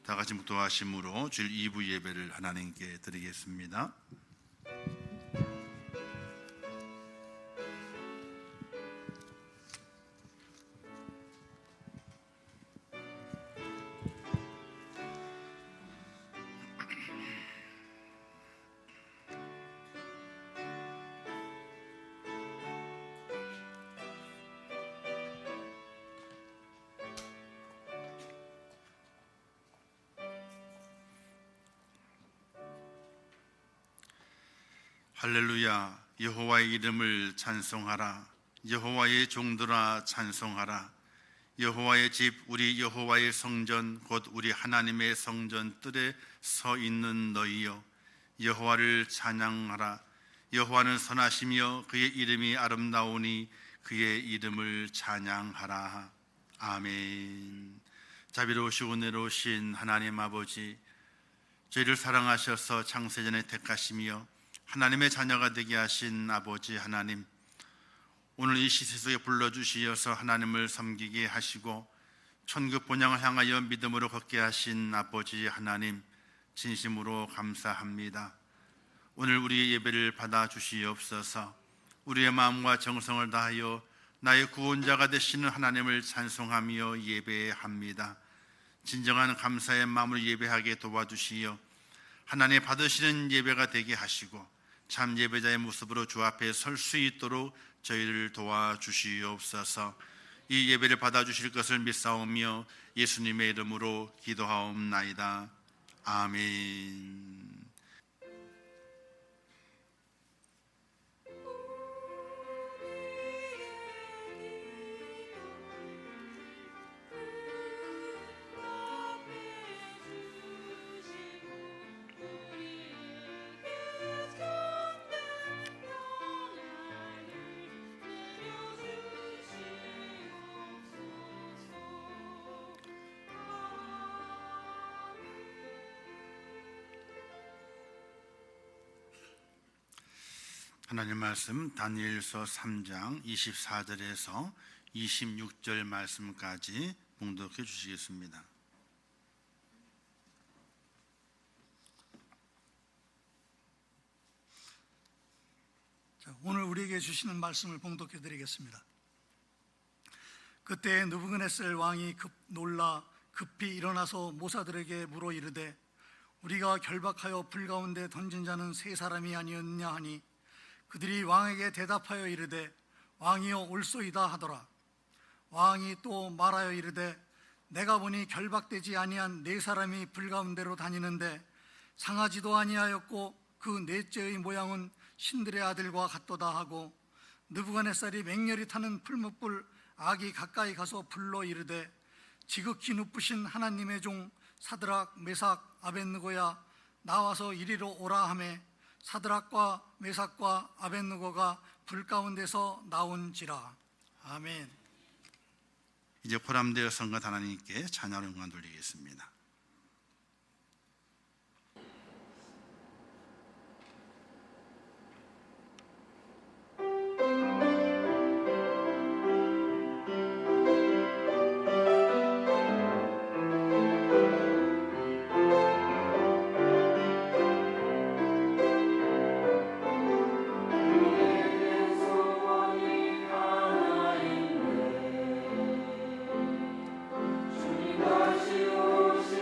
다 같이 묵도하심으로 주일 2부 예배를 하나님께 드리겠습니다. 할렐루야. 여호와의 이름을 찬송하라. 여호와의 종들아 찬송하라. 여호와의 집, 우리 여호와의 성전, 곧 우리 하나님의 성전 뜰에 서 있는 너희여, 여호와를 찬양하라. 여호와는 선하시며 그의 이름이 아름다우니 그의 이름을 찬양하라. 아멘. 자비로우시고 은혜로우신 하나님 아버지, 저희를 사랑하셔서 창세전에 택하시며 하나님의 자녀가 되게 하신 아버지 하나님, 오늘 이 시세 속에 불러주시어서 하나님을 섬기게 하시고 천국 본향을 향하여 믿음으로 걷게 하신 아버지 하나님, 진심으로 감사합니다. 오늘 우리의 예배를 받아주시옵소서. 우리의 마음과 정성을 다하여 나의 구원자가 되시는 하나님을 찬송하며 예배합니다. 진정한 감사의 마음으로 예배하게 도와주시어 하나님 받으시는 예배가 되게 하시고 참 예배자의 모습으로 주 앞에 설 수 있도록 저희를 도와주시옵소서. 이 예배를 받아주실 것을 믿사오며 예수님의 이름으로 기도하옵나이다. 아멘. 하나님 말씀 다니엘서 3장 24절에서 26절 말씀까지 봉독해 주시겠습니다. 오늘 우리에게 주시는 말씀을 봉독해 드리겠습니다. 그때 느부갓네살 왕이 놀라 급히 일어나서 모사들에게 물어 이르되, 우리가 결박하여 불 가운데 던진 자는 세 사람이 아니었냐 하니, 그들이 왕에게 대답하여 이르되, 왕이여 올소이다 하더라. 왕이 또 말하여 이르되, 내가 보니 결박되지 아니한 네 사람이 불 가운데로 다니는데 상하지도 아니하였고 그 넷째의 모양은 신들의 아들과 같도다 하고, 느부갓네살이 맹렬히 타는 풀무불 악이 가까이 가서 불러 이르되, 지극히 높으신 하나님의 종 사드락 메삭 아벳느고야, 나와서 이리로 오라 하매 사드락과 메삭과 아벳느고가 불 가운데서 나온지라. 아멘. 이제 포함되어 선것 하나님께 찬양을 영광 돌리겠습니다. 주님 다시 오시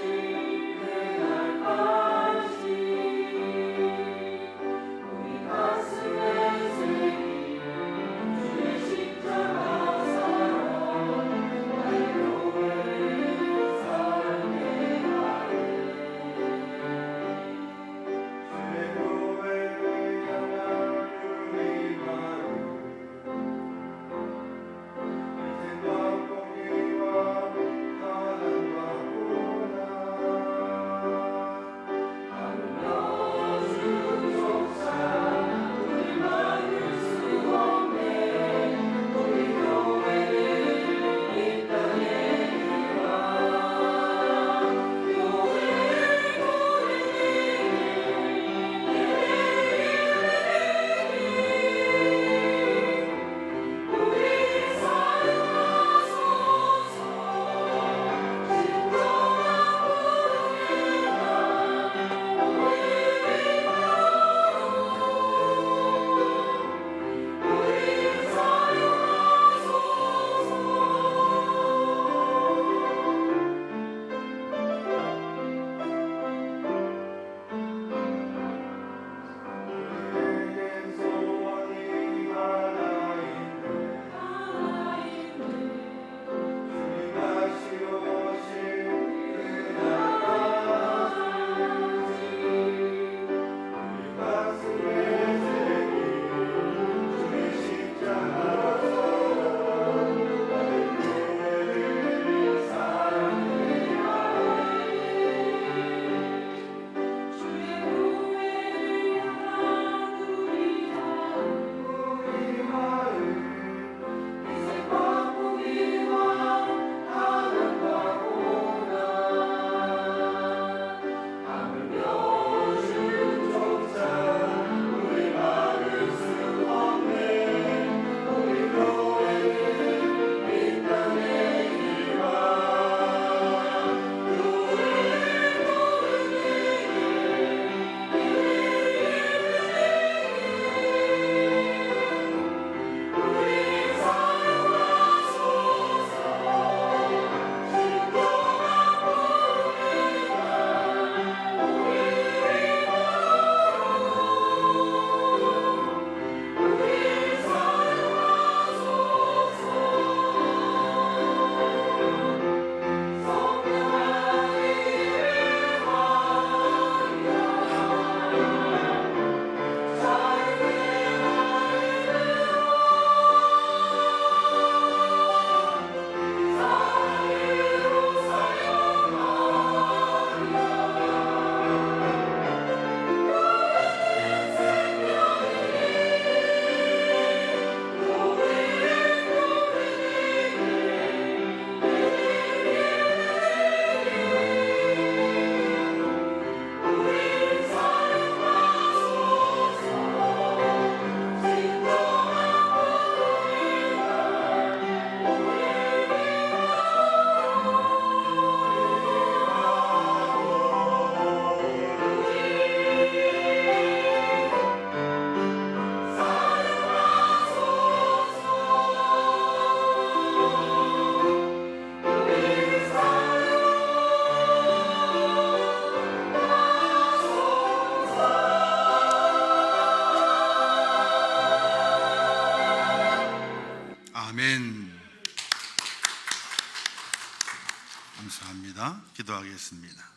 기도하겠습니다.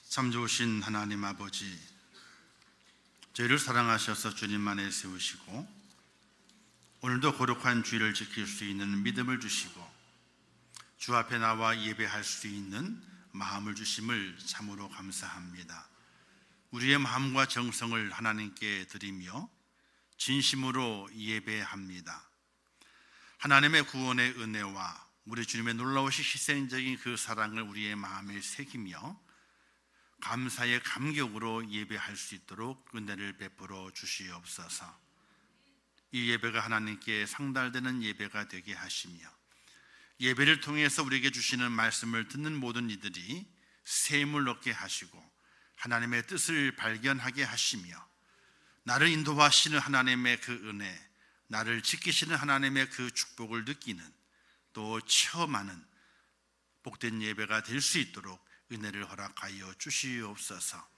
참 좋으신 하나님 아버지, 저희를 사랑하셔서 주님 안에 세우시고 오늘도 거룩한 주일을 지킬 수 있는 믿음을 주시고 주 앞에 나와 예배할 수 있는 마음을 주심을 참으로 감사합니다. 우리의 마음과 정성을 하나님께 드리며 진심으로 예배합니다. 하나님의 구원의 은혜와 우리 주님의 놀라우신 희생적인 그 사랑을 우리의 마음에 새기며 감사의 감격으로 예배할 수 있도록 은혜를 베풀어 주시옵소서. 이 예배가 하나님께 상달되는 예배가 되게 하시며 예배를 통해서 우리에게 주시는 말씀을 듣는 모든 이들이 새 힘을 얻게 하시고 하나님의 뜻을 발견하게 하시며 나를 인도하시는 하나님의 그 은혜, 나를 지키시는 하나님의 그 축복을 느끼는 또 체험하는 복된 예배가 될 수 있도록 은혜를 허락하여 주시옵소서.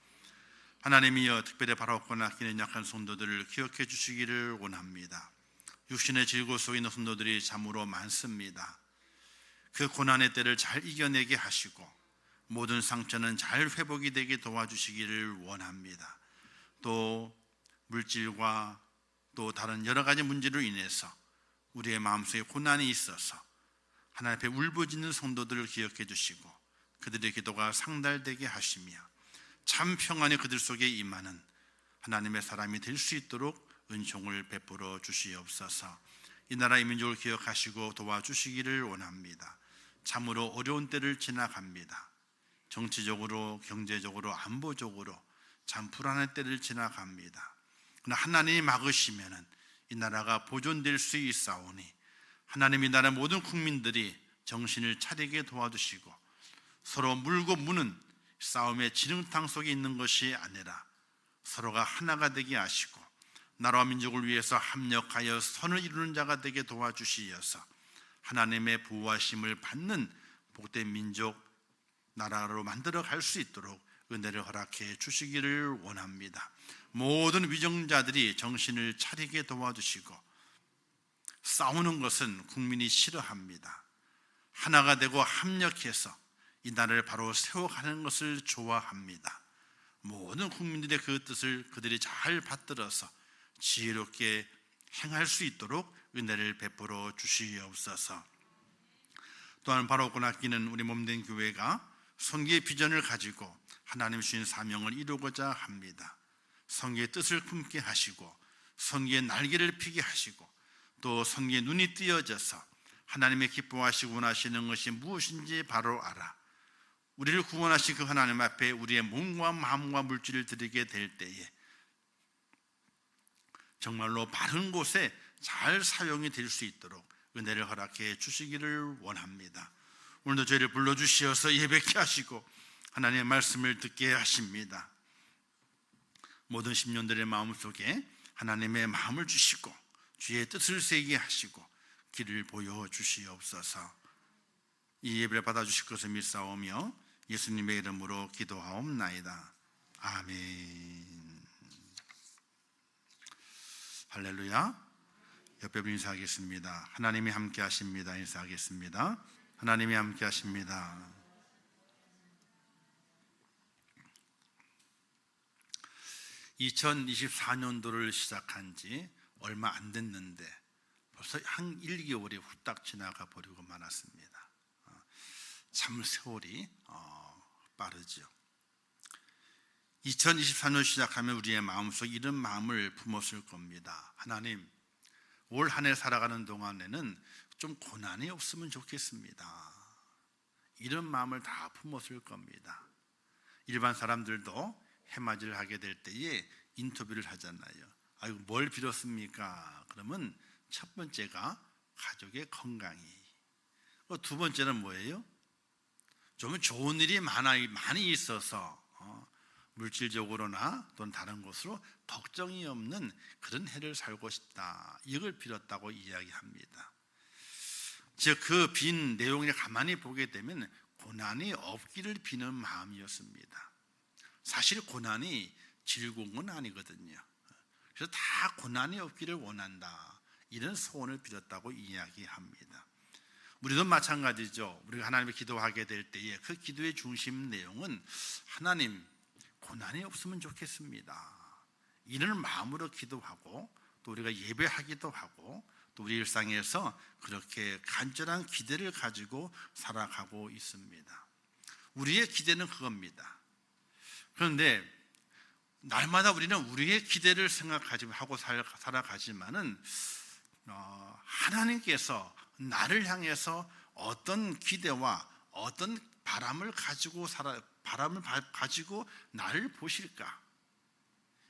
하나님이여, 특별히 바라옵고 아끼는 약한 성도들을 기억해 주시기를 원합니다. 육신의 질고 속에 있는 성도들이 참으로 많습니다. 그 고난의 때를 잘 이겨내게 하시고 모든 상처는 잘 회복이 되게 도와주시기를 원합니다. 또 물질과 또 다른 여러 가지 문제로 인해서 우리의 마음속에 고난이 있어서 하나님 앞에 울부짖는 성도들을 기억해 주시고 그들의 기도가 상달되게 하시며 참 평안이 그들 속에 임하는 하나님의 사람이 될 수 있도록 은총을 베풀어 주시옵소서. 이 나라의 민족을 기억하시고 도와주시기를 원합니다. 참으로 어려운 때를 지나갑니다. 정치적으로, 경제적으로, 안보적으로 참 불안한 때를 지나갑니다. 그러나 하나님이 막으시면은 이 나라가 보존될 수 있사오니 하나님이 나라 모든 국민들이 정신을 차리게 도와주시고 서로 물고 무는 싸움의 지능탕 속에 있는 것이 아니라 서로가 하나가 되게 하시고 나라와 민족을 위해서 합력하여 선을 이루는 자가 되게 도와주시어서 하나님의 보호하심을 받는 복된 민족, 나라로 만들어 갈 수 있도록 은혜를 허락해 주시기를 원합니다. 모든 위정자들이 정신을 차리게 도와주시고 싸우는 것은 국민이 싫어합니다. 하나가 되고 합력해서 이 나라를 바로 세워가는 것을 좋아합니다. 모든 국민들의 그 뜻을 그들이 잘 받들어서 지혜롭게 행할 수 있도록 은혜를 베풀어 주시옵소서. 또한 바라옵고 아끼는 우리 몸된 교회가 선교의 비전을 가지고 하나님 주신 사명을 이루고자 합니다. 선교의 뜻을 품게 하시고 선교의 날개를 피게 하시고 또 선교의 눈이 띄어져서 하나님의 기뻐하시고 원하시는 것이 무엇인지 바로 알아 우리를 구원하신 그 하나님 앞에 우리의 몸과 마음과 물질을 드리게 될 때에 정말로 바른 곳에 잘 사용이 될 수 있도록 은혜를 허락해 주시기를 원합니다. 오늘도 저희를 불러주시어서 예배케 하시고 하나님의 말씀을 듣게 하십니다. 모든 심령들의 마음속에 하나님의 마음을 주시고 주의 뜻을 세게 하시고 길을 보여 주시옵소서. 이 예배를 받아주실 것을 믿사오며 예수님의 이름으로 기도하옵나이다. 아멘. 할렐루야. 옆에 분 인사하겠습니다. 하나님이 함께 하십니다. 인사하겠습니다. 하나님이 함께 하십니다. 2024년도를 시작한 지 얼마 안 됐는데 벌써 한 1개월이 후딱 지나가 버리고 말았습니다. 참 세월이 빠르죠. 2024년 시작하면 우리의 마음속 이런 마음을 품었을 겁니다. 하나님, 올 한 해 살아가는 동안에는 좀 고난이 없으면 좋겠습니다. 이런 마음을 다 품었을 겁니다. 일반 사람들도 해맞이를 하게 될 때에 인터뷰를 하잖아요. 아이고, 뭘 빌었습니까? 그러면 첫 번째가 가족의 건강이, 두 번째는 뭐예요? 좀 좋은 일이 많이 있어서 물질적으로나 또는 다른 것으로 걱정이 없는 그런 해를 살고 싶다, 이걸 빌었다고 이야기합니다. 즉 그 빈 내용을 가만히 보게 되면 고난이 없기를 비는 마음이었습니다. 사실 고난이 즐거운 건 아니거든요. 그래서 다 고난이 없기를 원한다, 이런 소원을 빌었다고 이야기합니다. 우리도 마찬가지죠. 우리가 하나님께 기도하게 될 때에 그 기도의 중심 내용은 하나님, 고난이 없으면 좋겠습니다, 이런 마음으로 기도하고, 또 우리가 예배하기도 하고, 또 우리 일상에서 그렇게 간절한 기대를 가지고 살아가고 있습니다. 우리의 기대는 그겁니다. 그런데 날마다 우리는 우리의 기대를 생각하고 살아가지만은 하나님께서 나를 향해서 어떤 기대와 어떤 바람을 가지고 나를 보실까?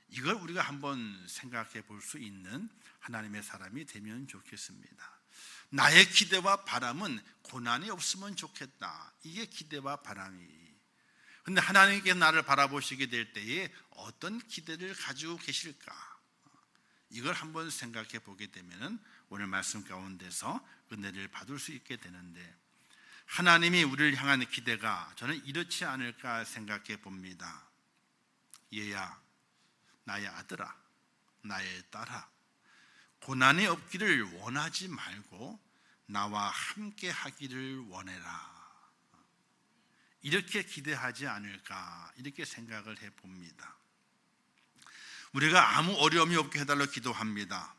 이걸 우리가 한번 생각해 볼 수 있는 하나님의 사람이 되면 좋겠습니다. 나의 기대와 바람은 고난이 없으면 좋겠다, 이게 기대와 바람이. 근데 하나님께 나를 바라보시게 될 때에 어떤 기대를 가지고 계실까? 이걸 한번 생각해 보게 되면 오늘 말씀 가운데서 은혜를 받을 수 있게 되는데, 하나님이 우리를 향한 기대가 저는 이렇지 않을까 생각해 봅니다. 얘야, 나의 아들아, 나의 딸아, 고난이 없기를 원하지 말고 나와 함께 하기를 원해라, 이렇게 기대하지 않을까, 이렇게 생각을 해봅니다. 우리가 아무 어려움이 없게 해달라고 기도합니다.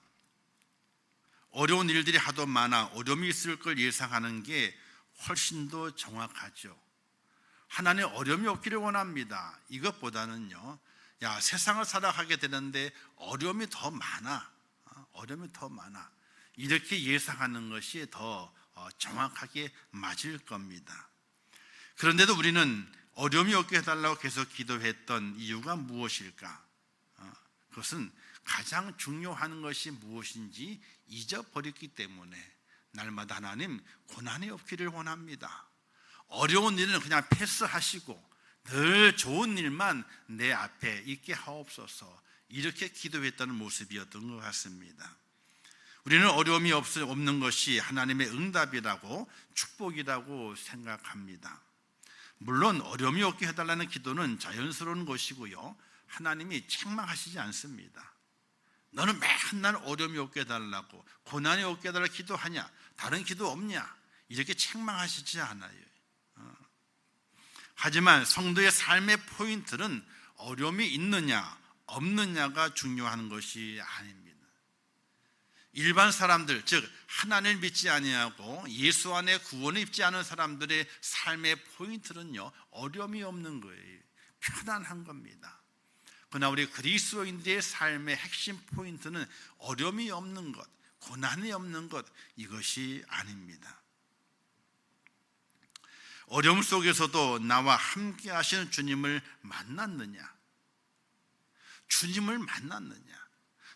어려운 일들이 하도 많아 어려움이 있을 걸 예상하는 게 훨씬 더 정확하죠. 하나님 어려움이 없기를 원합니다. 이것보다는요, 야, 세상을 살아가게 되는데 어려움이 더 많아, 이렇게 예상하는 것이 더 정확하게 맞을 겁니다. 그런데도 우리는 어려움이 없게 해달라고 계속 기도했던 이유가 무엇일까? 그것은 가장 중요한 것이 무엇인지 잊어버렸기 때문에 날마다 하나님, 고난이 없기를 원합니다, 어려운 일은 그냥 패스하시고 늘 좋은 일만 내 앞에 있게 하옵소서, 이렇게 기도했던 모습이었던 것 같습니다. 우리는 어려움이 없는 것이 하나님의 응답이라고, 축복이라고 생각합니다. 물론 어려움이 없게 해달라는 기도는 자연스러운 것이고요, 하나님이 책망하시지 않습니다. 너는 맨날 어려움이 없게 해달라고, 고난이 없게 해달라고 기도하냐, 다른 기도 없냐, 이렇게 책망하시지 않아요. 하지만 성도의 삶의 포인트는 어려움이 있느냐 없느냐가 중요한 것이 아닙니다. 일반 사람들, 즉 하나님을 믿지 아니하고 예수 안에 구원을 입지 않은 사람들의 삶의 포인트는요, 어려움이 없는 거예요. 편안한 겁니다. 그러나 우리 그리스도인들의 삶의 핵심 포인트는 어려움이 없는 것, 고난이 없는 것, 이것이 아닙니다. 어려움 속에서도 나와 함께 하시는 주님을 만났느냐?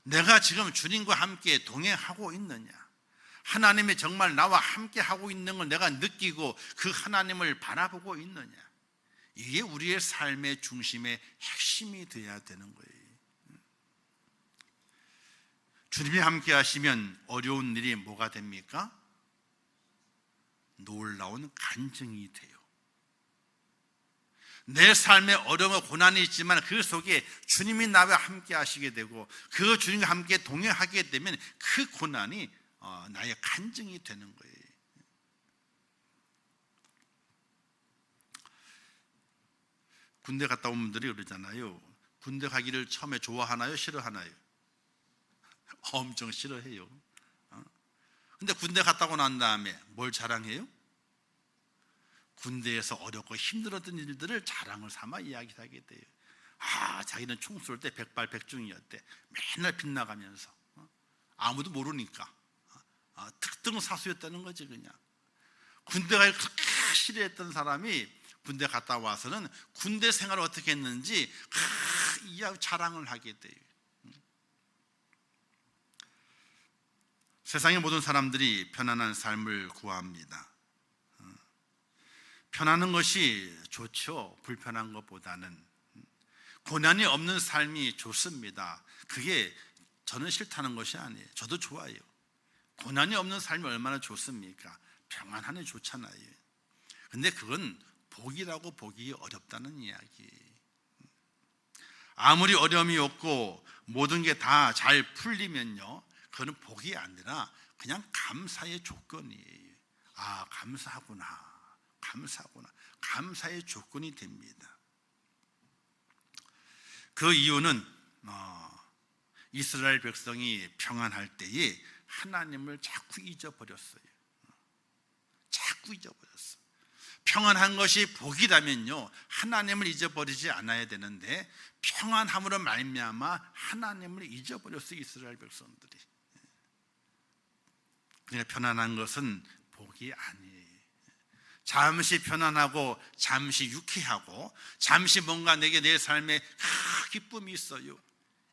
내가 지금 주님과 함께 동행하고 있느냐? 하나님이 정말 나와 함께 하고 있는 걸 내가 느끼고 그 하나님을 바라보고 있느냐? 이게 우리의 삶의 중심의 핵심이 되어야 되는 거예요. 주님이 함께 하시면 어려운 일이 뭐가 됩니까? 놀라운 간증이 돼요. 내 삶에 어려움과 고난이 있지만 그 속에 주님이 나와 함께 하시게 되고 그 주님과 함께 동행하게 되면 그 고난이 나의 간증이 되는 거예요. 군대 갔다 온 분들이 그러잖아요. 군대 가기를 처음에 좋아하나요? 싫어하나요? 엄청 싫어해요. 근데 군대 갔다 오고 난 다음에 뭘 자랑해요? 군대에서 어렵고 힘들었던 일들을 자랑을 삼아 이야기하게 돼요. 자기는 총 쏠 때 백발백중이었대. 맨날 빗나가면서 아무도 모르니까 특등사수였다는 거지. 그냥 군대 가기 그렇게 싫어했던 사람이 군대 갔다 와서는 군대 생활을 어떻게 했는지 자랑을 하게 돼요. 세상의 모든 사람들이 편안한 삶을 구합니다. 편안한 것이 좋죠. 불편한 것보다는. 고난이 없는 삶이 좋습니다. 그게 저는 싫다는 것이 아니에요. 저도 좋아요. 고난이 없는 삶이 얼마나 좋습니까? 평안하니 좋잖아요. 근데 그건 복이라고 보기 어렵다는 이야기예요. 아무리 어려움이 없고 모든 게 다 잘 풀리면요, 그거는 복이 아니라 그냥 감사의 조건이에요. 감사하구나. 감사의 조건이 됩니다. 그 이유는 이스라엘 백성이 평안할 때에 하나님을 자꾸 잊어버렸어요. 평안한 것이 복이라면요, 하나님을 잊어버리지 않아야 되는데 평안함으로 말미암아 하나님을 잊어버렸어요, 이스라엘 백성들이. 그러니까 편안한 것은 복이 아니에요. 잠시 편안하고 잠시 유쾌하고 잠시 뭔가 내 삶에 기쁨이 있어요.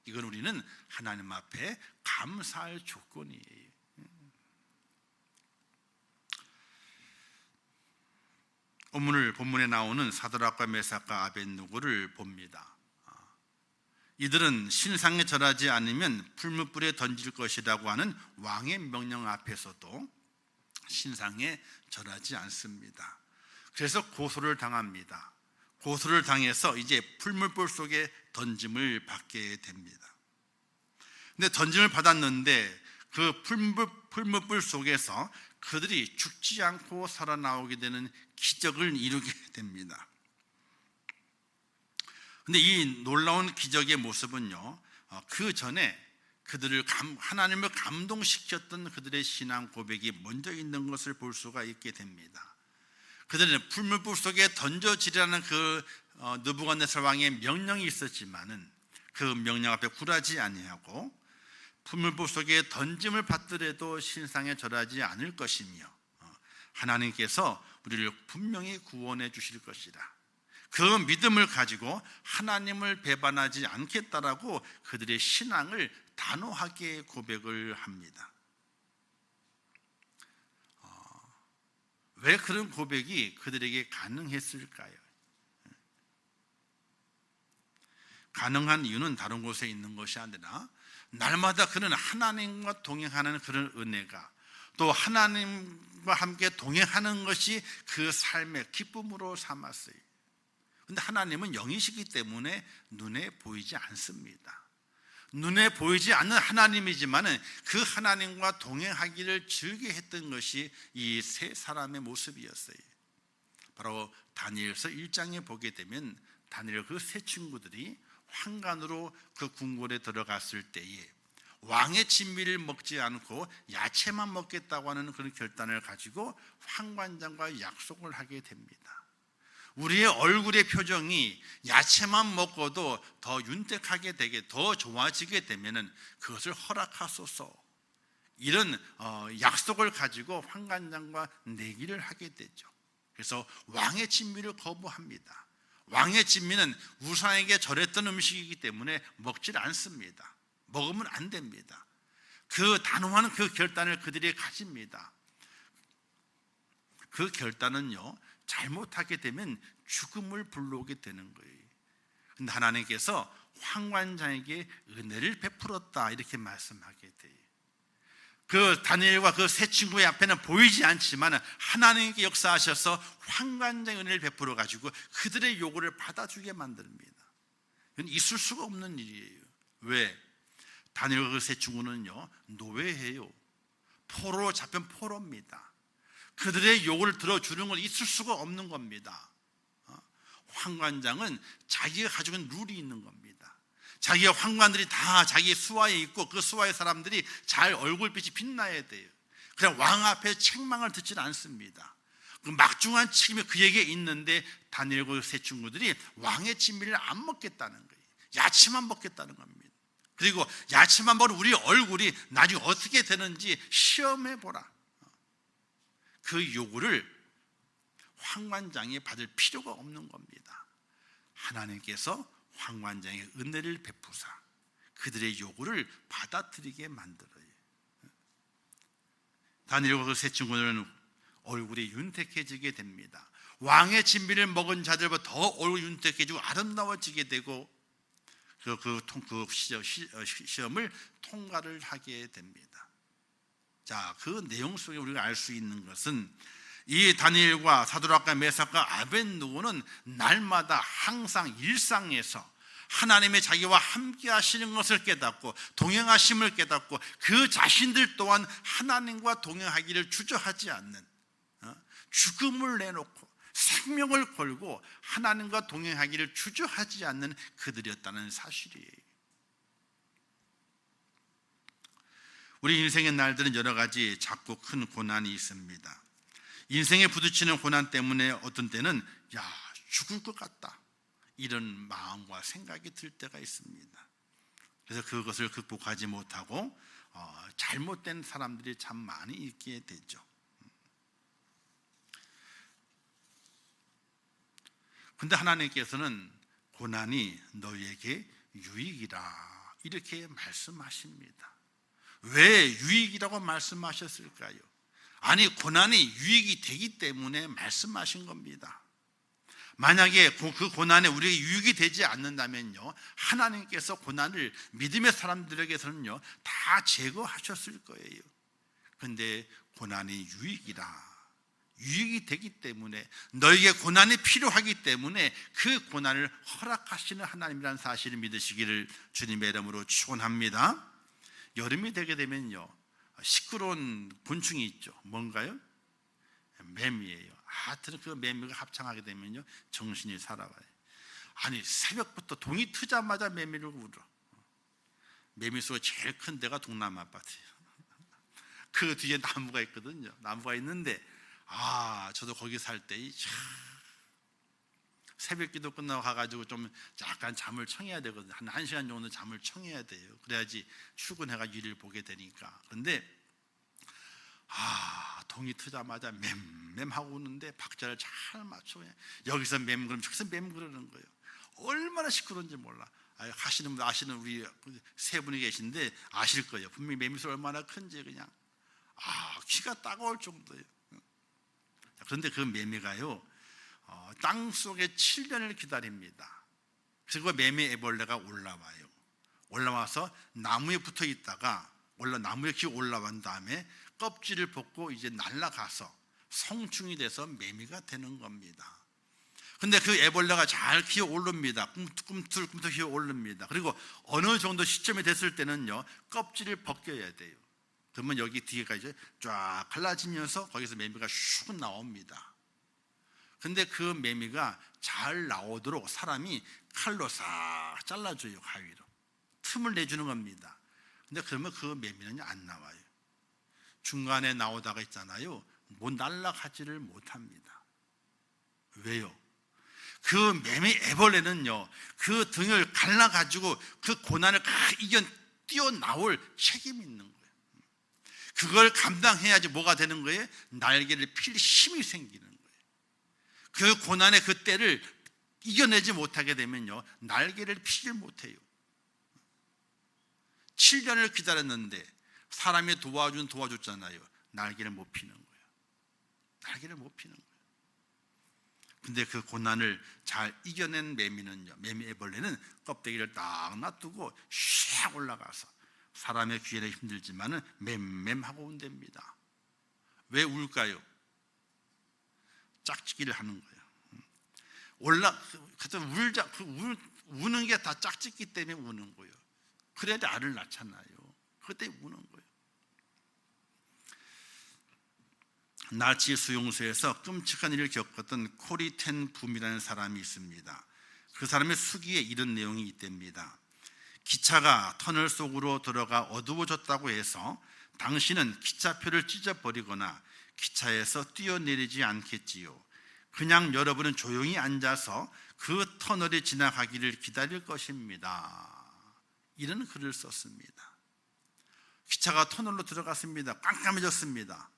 이건 우리는 하나님 앞에 감사할 조건이에요. 오늘 본문에 나오는 사드락과 메삭과 아벳느고를 봅니다. 이들은 신상에 절하지 않으면 풀무불에 던질 것이라고 하는 왕의 명령 앞에서도 신상에 절하지 않습니다. 그래서 고소를 당합니다. 고소를 당해서 이제 풀무불 속에 던짐을 받게 됩니다. 근데 던짐을 받았는데 그 풀무불 속에서 그들이 죽지 않고 살아나오게 되는 기적을 이루게 됩니다. 근데 이 놀라운 기적의 모습은요, 그 전에 하나님을 감동시켰던 그들의 신앙 고백이 먼저 있는 것을 볼 수가 있게 됩니다. 그들은 풀무불 속에 던져지라는 그 느부갓네살 왕의 명령이 있었지만은 그 명령 앞에 굴하지 아니하고 풀무불 속에 던짐을 받더라도 신상에 절하지 않을 것이며 하나님께서 우리를 분명히 구원해 주실 것이라, 그 믿음을 가지고 하나님을 배반하지 않겠다라고 그들의 신앙을 단호하게 고백을 합니다. 왜 그런 고백이 그들에게 가능했을까요? 가능한 이유는 다른 곳에 있는 것이 아니라 날마다 그는 하나님과 동행하는 그런 은혜가, 또 하나님과 함께 동행하는 것이 그 삶의 기쁨으로 삼았어요. 그런데 하나님은 영이시기 때문에 눈에 보이지 않습니다. 눈에 보이지 않는 하나님이지만 그 하나님과 동행하기를 즐겨했던 것이 이 세 사람의 모습이었어요. 바로 다니엘서 1장에 보게 되면 다니엘 그 세 친구들이 환관으로 그 궁궐에 들어갔을 때에 왕의 진미를 먹지 않고 야채만 먹겠다고 하는 그런 결단을 가지고 환관장과 약속을 하게 됩니다. 우리의 얼굴의 표정이 야채만 먹고도 더 윤택하게 되게, 더 좋아지게 되면은 그것을 허락하소서, 이런 약속을 가지고 환관장과 내기를 하게 되죠. 그래서 왕의 진미를 거부합니다. 왕의 진미는 우상에게 절했던 음식이기 때문에 먹질 않습니다. 먹으면 안 됩니다. 그 단호한 그 결단을 그들이 가집니다. 그 결단은요, 잘못하게 되면 죽음을 불러오게 되는 거예요. 근데 하나님께서 환관장에게 은혜를 베풀었다, 이렇게 말씀하게 돼요. 그 다니엘과 그 세 친구의 앞에는 보이지 않지만 하나님께 역사하셔서 환관장의 은혜를 베풀어 가지고 그들의 요구를 받아주게 만듭니다. 이건 있을 수가 없는 일이에요. 왜? 다니엘과 그 세 친구는요, 노예예요. 포로로 잡힌 포로입니다. 그들의 요구를 들어주는 건 있을 수가 없는 겁니다. 환관장은 자기가 가지고 있는 룰이 있는 겁니다. 자기가 환관들이 다 자기 수하에 있고 그 수하의 사람들이 잘 얼굴빛이 빛나야 돼요. 그냥 왕 앞에 책망을 듣지는 않습니다. 그 막중한 책임이 그에게 있는데 다니엘과 세 친구들이 왕의 진미를 안 먹겠다는 거예요. 야채만 먹겠다는 겁니다. 그리고 야채만 먹은 우리 얼굴이 나중에 어떻게 되는지 시험해보라, 그 요구를 환관장이 받을 필요가 없는 겁니다. 하나님께서 환관장의 은혜를 베푸사 그들의 요구를 받아들이게 만들어요. 다니엘과 그 세 친구들은 얼굴이 윤택해지게 됩니다. 왕의 진미를 먹은 자들보다 더 얼굴이 윤택해지고 아름다워지게 되고 그 시험을 통과를 하게 됩니다. 자, 그 내용 속에 우리가 알 수 있는 것은 이 다니엘과 사드락과 메삭과 아벳느고는 날마다 항상 일상에서 하나님의 자기와 함께 하시는 것을 깨닫고 동행하심을 깨닫고 그 자신들 또한 하나님과 동행하기를 주저하지 않는 죽음을 내놓고 생명을 걸고 하나님과 동행하기를 주저하지 않는 그들이었다는 사실이에요. 우리 인생의 날들은 여러 가지 작고 큰 고난이 있습니다. 인생에 부딪히는 고난 때문에 어떤 때는 죽을 것 같다, 이런 마음과 생각이 들 때가 있습니다. 그래서 그것을 극복하지 못하고 잘못된 사람들이 참 많이 있게 되죠. 근데 하나님께서는 고난이 너희에게 유익이라 이렇게 말씀하십니다. 왜 유익이라고 말씀하셨을까요? 아니, 고난이 유익이 되기 때문에 말씀하신 겁니다. 만약에 그 고난에 우리에게 유익이 되지 않는다면요, 하나님께서 고난을 믿음의 사람들에게서는요 다 제거하셨을 거예요. 근데 고난이 유익이 되기 때문에, 너에게 고난이 필요하기 때문에 그 고난을 허락하시는 하나님이라는 사실을 믿으시기를 주님의 이름으로 축원합니다. 여름이 되게 되면요 시끄러운 곤충이 있죠. 뭔가요? 매미예요. 하여튼 그 매미가 합창하게 되면요 정신이 살아가요. 아니, 새벽부터 동이 트자마자 매미를 울어. 매미 속에 제일 큰 데가 동남 아파트예요. 그 뒤에 나무가 있거든요. 나무가 있는데 저도 거기 살 때 새벽 기도 끝나고 가가지고 좀 약간 잠을 청해야 되거든요. 한 1시간 정도 잠을 청해야 돼요. 그래야지 출근해가 일을 보게 되니까. 그런데 동이 트자마자 맴 하고 우는데 박자를 잘 맞춰. 여기서 맴 그러면 저기서 맴 그러는 거예요. 얼마나 시끄러운지 몰라. 하시는 분 아시는 우리 세 분이 계신데 아실 거예요. 분명히 매미 소리 얼마나 큰지 그냥 귀가 따가울 정도예요. 그런데 그 매미가요 땅 속에 7년을 기다립니다. 그리고 매미 애벌레가 올라와서 나무에 붙어 있다가 나무에 기어 올라온 다음에 껍질을 벗고 이제 날아가서 성충이 돼서 매미가 되는 겁니다. 근데 그 애벌레가 잘 기어 오릅니다. 꿈틀꿈틀 기어 오릅니다. 그리고 어느 정도 시점이 됐을 때는요 껍질을 벗겨야 돼요. 그러면 여기 뒤에가 이제 쫙 갈라지면서 거기서 매미가 슉 나옵니다. 근데 그 매미가 잘 나오도록 사람이 칼로 싹 잘라줘요. 가위로 틈을 내주는 겁니다. 근데 그러면 그 매미는 안 나와요. 중간에 나오다가 있잖아요, 못 날아가지를 못합니다. 왜요? 그 매미 애벌레는요 그 등을 갈라가지고 그 고난을 뛰어나올 책임이 있는 거예요. 그걸 감당해야지 뭐가 되는 거예요? 날개를 필 힘이 생기는 거예요. 그 고난의 그 때를 이겨내지 못하게 되면요 날개를 피질 못해요. 7년을 기다렸는데 사람이 도와줬잖아요. 날개를 못 피는 거예요. 날개를 못 피는 거예요. 근데 그 고난을 잘 이겨낸 매미 애벌레는 껍데기를 딱 놔두고 샥 올라가서 사람의 귀에는 힘들지만은 맴하고 온답니다. 왜 울까요? 짝짓기를 하는 거예요. 우는 게 다 짝짓기 때문에 우는 거예요. 그래야 알을 낳잖아요. 그때 우는 거예요. 나치 수용소에서 끔찍한 일을 겪었던 코리 텐 붐이라는 사람이 있습니다. 그 사람의 수기에 이런 내용이 있답니다. 기차가 터널 속으로 들어가 어두워졌다고 해서 당신은 기차표를 찢어버리거나 기차에서 뛰어내리지 않겠지요. 그냥 여러분은 조용히 앉아서 그 터널이 지나가기를 기다릴 것입니다. 이런 글을 썼습니다. 기차가 터널로 들어갔습니다. 깜깜해졌습니다.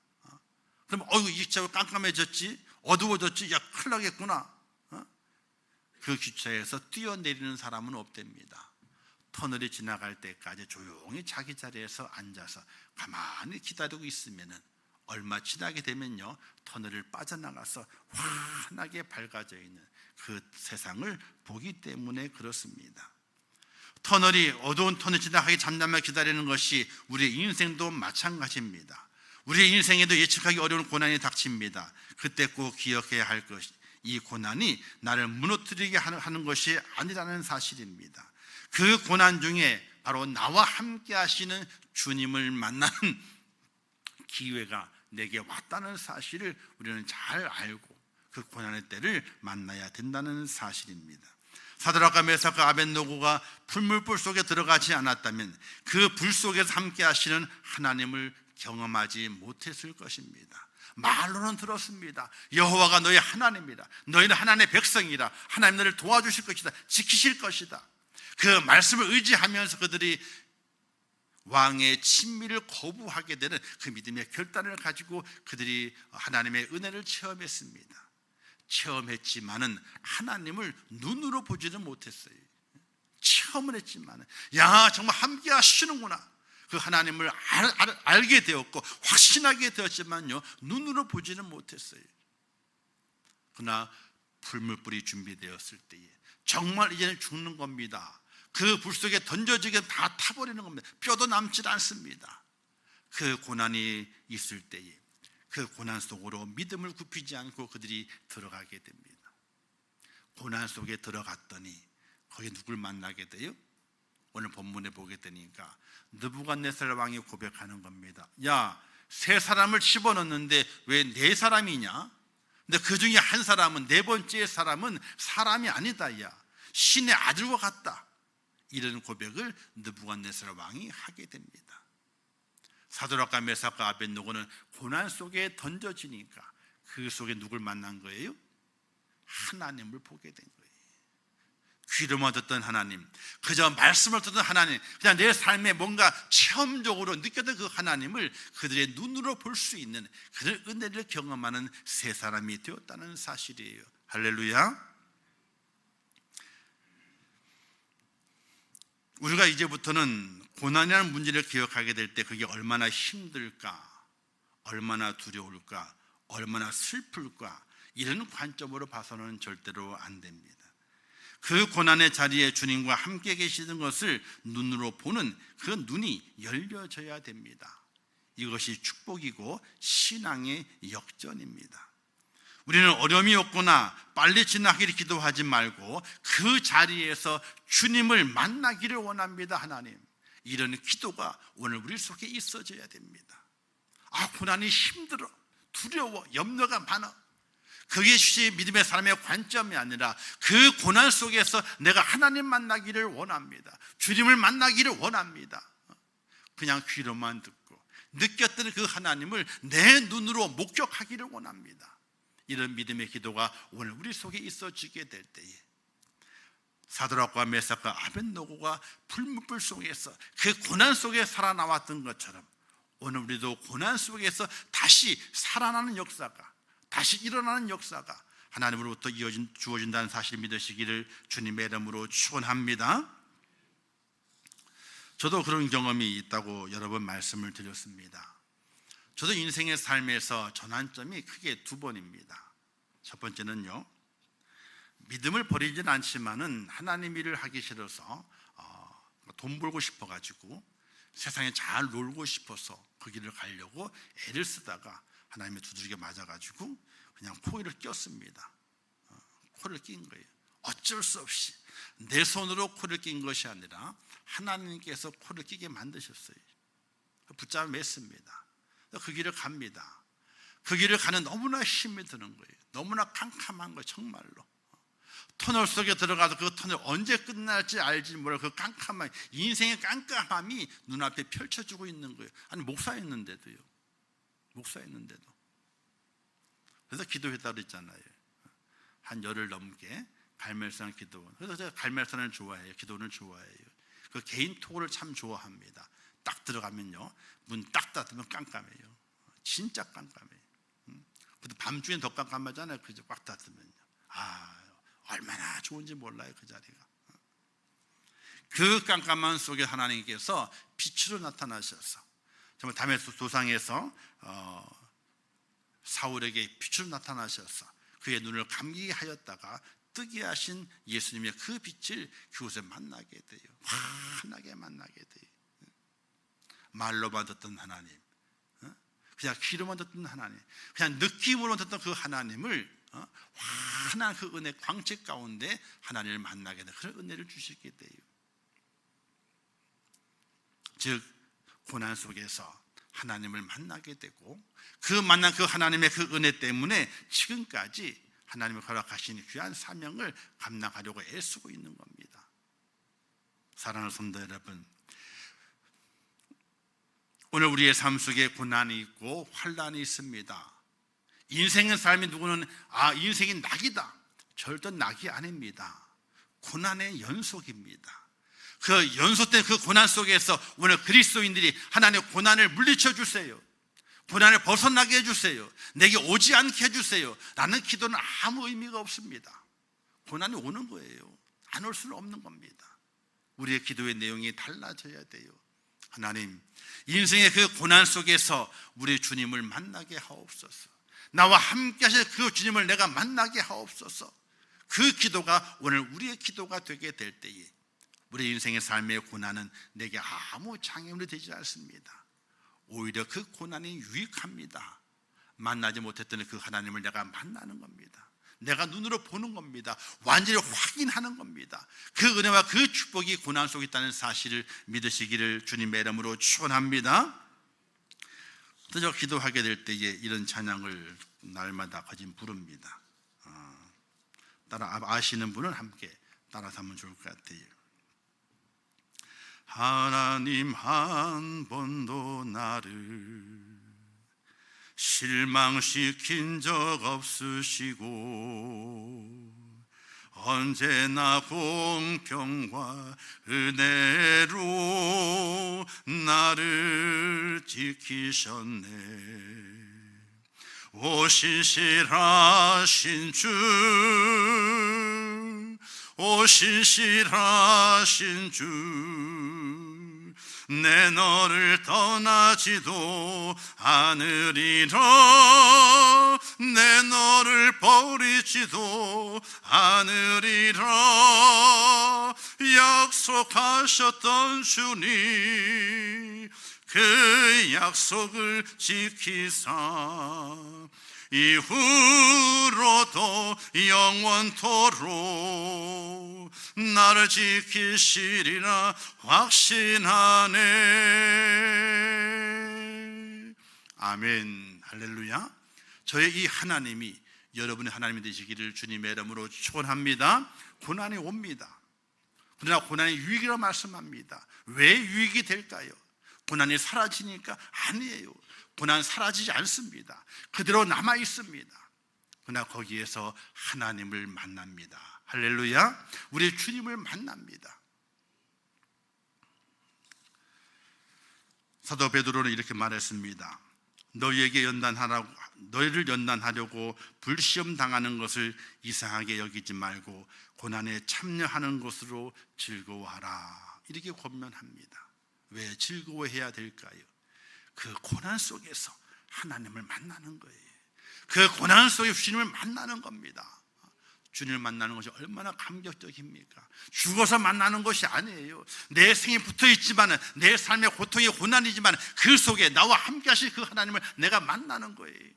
그럼 이 기차가 깜깜해졌지, 어두워졌지, 큰일 나겠구나. 그 기차에서 뛰어내리는 사람은 없답니다. 터널이 지나갈 때까지 조용히 자기 자리에서 앉아서 가만히 기다리고 있으면은 얼마 지나게 되면요 터널을 빠져나가서 환하게 밝아져 있는 그 세상을 보기 때문에 그렇습니다. 어두운 터널 지나가기 잠잠하게 기다리는 것이 우리의 인생도 마찬가지입니다. 우리의 인생에도 예측하기 어려운 고난이 닥칩니다. 그때 꼭 기억해야 할 것이, 이 고난이 나를 무너뜨리게 하는 것이 아니라는 사실입니다. 그 고난 중에 바로 나와 함께 하시는 주님을 만나는 기회가 내게 왔다는 사실을 우리는 잘 알고 그 고난의 때를 만나야 된다는 사실입니다. 사드락과 메삭과 아벳노고가 불물불 속에 들어가지 않았다면 그 불 속에서 함께 하시는 하나님을 경험하지 못했을 것입니다. 말로는 들었습니다. 여호와가 너희 하나님이라, 너희는 하나님의 백성이라, 하나님 너를 도와주실 것이다, 지키실 것이다. 그 말씀을 의지하면서 그들이 왕의 친미를 거부하게 되는 그 믿음의 결단을 가지고 그들이 하나님의 은혜를 체험했습니다. 체험했지만은 하나님을 눈으로 보지는 못했어요. 체험을 했지만은 정말 함께 하시는구나, 그 하나님을 알게 되었고 확신하게 되었지만요, 눈으로 보지는 못했어요. 그러나 불물불이 준비되었을 때에 정말 이제는 죽는 겁니다. 그 불 속에 던져지게 다 타버리는 겁니다. 뼈도 남질 않습니다. 그 고난이 있을 때에 그 고난 속으로 믿음을 굽히지 않고 그들이 들어가게 됩니다. 고난 속에 들어갔더니 거기 누굴 만나게 돼요? 오늘 본문에 보게 되니까 느부갓네살 왕이 고백하는 겁니다. 세 사람을 집어넣는데 왜 네 사람이냐? 근데 그 중에 한 사람은, 네 번째 사람은 사람이 아니다, 신의 아들과 같다. 이런 고백을 느부갓네살 왕이 하게 됩니다. 사드락과 메삭과 아벳노고는 고난 속에 던져지니까 그 속에 누굴 만난 거예요? 하나님을 보게 된 거예요. 귀로만 듣던 하나님, 그저 말씀을 듣던 하나님, 그냥 내 삶에 뭔가 체험적으로 느꼈던 그 하나님을 그들의 눈으로 볼 수 있는 그들 은혜를 경험하는 세 사람이 되었다는 사실이에요. 할렐루야. 우리가 이제부터는 고난이라는 문제를 기억하게 될 때 그게 얼마나 힘들까, 얼마나 두려울까, 얼마나 슬플까, 이런 관점으로 봐서는 절대로 안 됩니다. 그 고난의 자리에 주님과 함께 계시는 것을 눈으로 보는 그 눈이 열려져야 됩니다. 이것이 축복이고 신앙의 역전입니다. 우리는 어려움이 없거나 빨리 지나기를 기도하지 말고 그 자리에서 주님을 만나기를 원합니다. 하나님, 이런 기도가 오늘 우리 속에 있어져야 됩니다. 고난이 힘들어, 두려워, 염려가 많아. 그것이 믿음의 사람의 관점이 아니라 그 고난 속에서 내가 하나님 만나기를 원합니다. 주님을 만나기를 원합니다. 그냥 귀로만 듣고 느꼈던 그 하나님을 내 눈으로 목격하기를 원합니다. 이런 믿음의 기도가 오늘 우리 속에 있어지게 될 때에 사드락과 메삭과 아벳노고가 불물불 속에서 그 고난 속에 살아나왔던 것처럼 오늘 우리도 고난 속에서 다시 살아나는 역사가, 다시 일어나는 역사가 하나님으로부터 주어진다는 사실을 믿으시기를 주님의 이름으로 축원합니다. 저도 그런 경험이 있다고 여러 번 말씀을 드렸습니다. 저도 인생의 삶에서 전환점이 크게 두 번입니다. 첫 번째는요, 믿음을 버리진 않지만은 하나님 일을 하기 싫어서 돈 벌고 싶어가지고 세상에 잘 놀고 싶어서 그 길을 가려고 애를 쓰다가 하나님의 두들겨 맞아가지고 그냥 코를 꼈습니다. 코를 낀 거예요. 어쩔 수 없이 내 손으로 코를 낀 것이 아니라 하나님께서 코를 끼게 만드셨어요. 붙잡아 맸습니다. 그 길을 갑니다. 그 길을 가는 너무나 힘이 드는 거예요. 너무나 캄캄한 거예요. 정말로 터널 속에 들어가서 그 터널 언제 끝날지 알지 모르는 그 깜깜한 인생의 깜깜함이 눈앞에 펼쳐지고 있는 거예요. 아니 목사였는데도 그래서 기도했다고 그랬잖아요. 한 열흘 넘게 갈멜산 기도. 그래서 제가 갈멜산을 좋아해요. 기도를 좋아해요. 그 개인 토를 참 좋아합니다. 딱 들어가면요, 문 딱 닫으면 깜깜해요. 진짜 깜깜해요. 근데 밤중엔 더 깜깜하잖아요. 그죠? 꽉 닫으면요. 얼마나 좋은지 몰라요. 그 자리가. 그 깜깜한 속에 하나님께서 빛으로 나타나셔서 정말 다메섹 도상에서 사울에게 빛으로 나타나셔서 그의 눈을 감기게 하였다가 뜨게 하신 예수님의 그 빛을 그곳에 만나게 돼요. 환하게 만나게 돼요. 말로만 듣던 하나님, 그냥 귀로만 듣던 하나님, 그냥 느낌으로 듣던 그 하나님을 환한 그 은혜 광채 가운데 하나님을 만나게 되는 그런 은혜를 주시게 돼요. 즉 고난 속에서 하나님을 만나게 되고 그 만난 그 하나님의 그 은혜 때문에 지금까지 하나님이 허락하신 귀한 사명을 감당하려고 애쓰고 있는 겁니다. 사랑하는 성도 여러분, 오늘 우리의 삶 속에 고난이 있고 환난이 있습니다. 인생의 삶이 누구는 인생이 낙이다. 절대 낙이 아닙니다. 고난의 연속입니다. 그 연속된 그 고난 속에서 오늘 그리스도인들이 하나님의 고난을 물리쳐 주세요. 고난을 벗어나게 해주세요. 내게 오지 않게 해주세요. 라는 기도는 아무 의미가 없습니다. 고난이 오는 거예요. 안 올 수는 없는 겁니다. 우리의 기도의 내용이 달라져야 돼요. 하나님, 인생의 그 고난 속에서 우리 주님을 만나게 하옵소서. 나와 함께 하실 그 주님을 내가 만나게 하옵소서. 그 기도가 오늘 우리의 기도가 되게 될 때에 우리 인생의 삶의 고난은 내게 아무 장애물이 되지 않습니다. 오히려 그 고난이 유익합니다. 만나지 못했던 그 하나님을 내가 만나는 겁니다. 내가 눈으로 보는 겁니다. 완전히 확인하는 겁니다. 그 은혜와 그 축복이 고난 속에 있다는 사실을 믿으시기를 주님의 이름으로 축원합니다. 저 기도하게 될 때에 이런 찬양을 날마다 거진 부릅니다. 따라 아시는 분은 함께 따라서 하면 좋을 것 같아요. 하나님 한 번도 나를 실망시킨 적 없으시고 언제나 공평과 은혜로 나를 지키셨네. 오 신실하신 주, 오 신실하신 주, 내 너를 떠나지도 않으리라. 내 너를 버리지도 않으리라. 약속하셨던 주님, 그 약속을 지키사 이후로도 영원토록 나를 지키시리라 확신하네. 아멘. 할렐루야. 저의 이 하나님이 여러분의 하나님이 되시기를 주님의 이름으로 축원합니다. 고난이 옵니다. 그러나 고난이 유익이라고 말씀합니다. 왜 유익이 될까요? 고난이 사라지니까? 아니에요. 고난 사라지지 않습니다. 그대로 남아 있습니다. 그러나 거기에서 하나님을 만납니다. 할렐루야. 우리 주님을 만납니다. 사도 베드로는 이렇게 말했습니다. 너희를 연단하려고 불시험 당하는 것을 이상하게 여기지 말고 고난에 참여하는 것으로 즐거워하라. 이렇게 권면합니다. 왜 즐거워해야 될까요? 그 고난 속에서 하나님을 만나는 거예요. 그 고난 속에 주님을 만나는 겁니다. 주님을 만나는 것이 얼마나 감격적입니까? 죽어서 만나는 것이 아니에요. 내 생에 붙어 있지만, 내 삶의 고통이 고난이지만 그 속에 나와 함께 하실 그 하나님을 내가 만나는 거예요.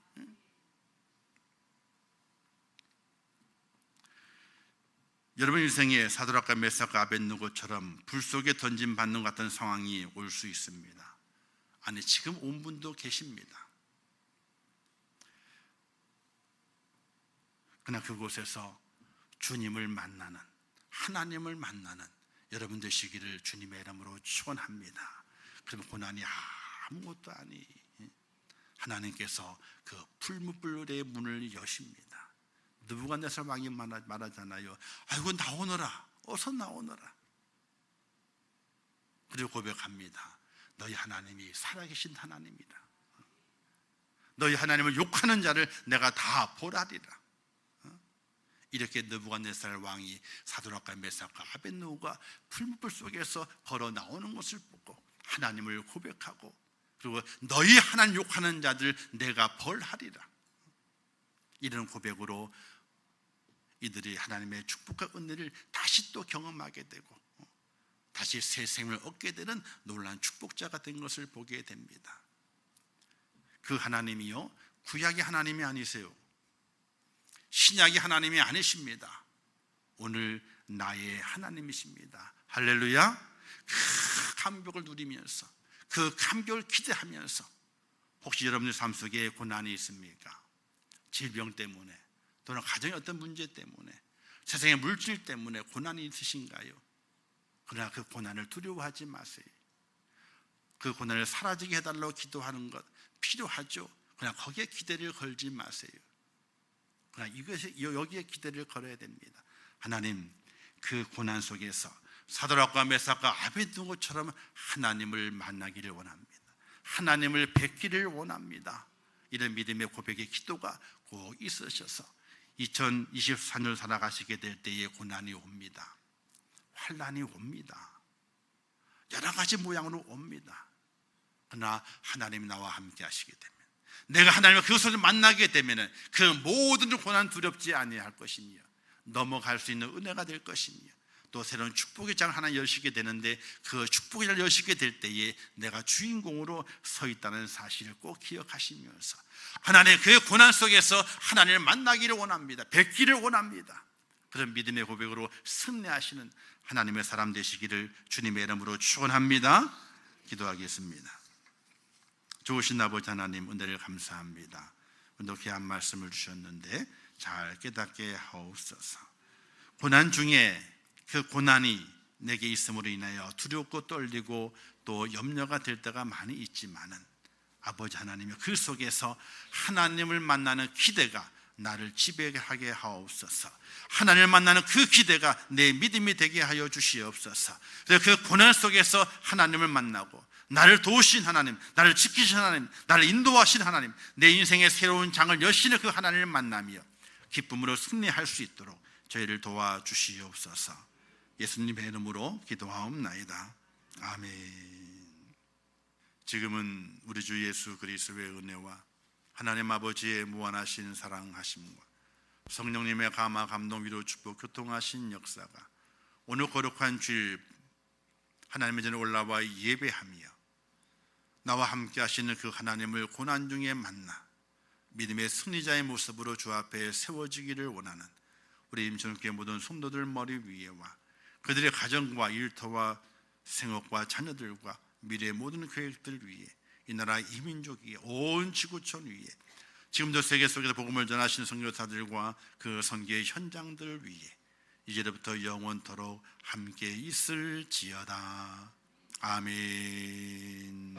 여러분 인생에 사드락과 메삭과 아벳느고처럼 불 속에 던짐받는 것 같은 상황이 올 수 있습니다. 아니, 지금 온 분도 계십니다. 그러나 그곳에서 주님을 만나는, 하나님을 만나는 여러분 되시기를 주님의 이름으로 축원합니다. 그러면 고난이 아무것도 아니, 하나님께서 그 풀무불의 문을 여십니다. 느부갓네살 왕이 말하잖아요. 아이고 나오너라, 어서 나오너라. 그리고 고백합니다. 너희 하나님이 살아계신 하나님이다. 너희 하나님을 욕하는 자를 내가 다 보라리라. 이렇게 느부갓네살 왕이 사드락과 메삭과 아벳느고가 풀무불 속에서 걸어 나오는 것을 보고 하나님을 고백하고, 그리고 너희 하나님 욕하는 자들 내가 벌하리라. 이런 고백으로 이들이 하나님의 축복과 은혜를 다시 또 경험하게 되고 다시 새 생명을 얻게 되는 놀라운 축복자가 된 것을 보게 됩니다. 그 하나님이요, 구약의 하나님이 아니세요. 신약의 하나님이 아니십니다. 오늘 나의 하나님이십니다. 할렐루야. 그 감격을 누리면서, 그 감격을 기대하면서 혹시 여러분의 삶 속에 고난이 있습니까? 질병 때문에, 또는 가정의 어떤 문제 때문에, 세상의 물질 때문에 고난이 있으신가요? 그러나 그 고난을 두려워하지 마세요. 그 고난을 사라지게 해달라고 기도하는 것 필요하죠. 그냥 거기에 기대를 걸지 마세요. 그냥 여기에 기대를 걸어야 됩니다. 하나님, 그 고난 속에서 사드락과 메삭과 아베드고처럼 하나님을 만나기를 원합니다. 하나님을 뵙기를 원합니다. 이런 믿음의 고백의 기도가 꼭 있으셔서 2024년을 살아가시게 될 때에 고난이 옵니다. 환난이 옵니다. 여러 가지 모양으로 옵니다. 그러나 하나님이 나와 함께 하시게 되면, 내가 하나님을 그것을 만나게 되면 그 모든 고난 두렵지 아니할 것이며 넘어갈 수 있는 은혜가 될 것이며, 또 새로운 축복의 장을 하나 여시게 되는데, 그 축복의 장을 여시게 될 때에 내가 주인공으로 서 있다는 사실을 꼭 기억하시면서 하나님의 그 고난 속에서 하나님을 만나기를 원합니다. 뵙기를 원합니다. 그런 믿음의 고백으로 승리하시는 하나님의 사람 되시기를 주님의 이름으로 축원합니다. 기도하겠습니다. 좋으신 아버지 하나님, 은혜를 감사합니다. 오늘 귀한 말씀을 주셨는데 잘 깨닫게 하옵소서. 고난 중에 그 고난이 내게 있음으로 인하여 두렵고 떨리고 또 염려가 될 때가 많이 있지만은, 아버지 하나님의 그 속에서 하나님을 만나는 기대가 나를 지배하게 하옵소서. 하나님을 만나는 그 기대가 내 믿음이 되게 하여 주시옵소서. 그 고난 속에서 하나님을 만나고 나를 도우신 하나님, 나를 지키신 하나님, 나를 인도하신 하나님, 내 인생의 새로운 장을 여시는 그 하나님을 만나며 기쁨으로 승리할 수 있도록 저희를 도와주시옵소서. 예수님의 이름으로 기도하옵나이다. 아멘. 지금은 우리 주 예수 그리스도의 은혜와 하나님 아버지의 무한하신 사랑하심과 성령님의 감화 감동 위로 축복 교통하신 역사가 오늘 거룩한 주일 하나님의 전에 올라와 예배하며 나와 함께 하시는 그 하나님을 고난 중에 만나 믿음의 승리자의 모습으로 주 앞에 세워지기를 원하는 우리 임천교회 모든 성도들 머리 위에와 그들의 가정과 일터와 생업과 자녀들과 미래의 모든 계획들 위에, 이 나라 이민족 위에, 온 지구촌 위에, 지금도 세계 속에서 복음을 전하시는 선교사들과 그 선교의 현장들 위에 이제부터 영원토록 함께 있을지어다. 아멘.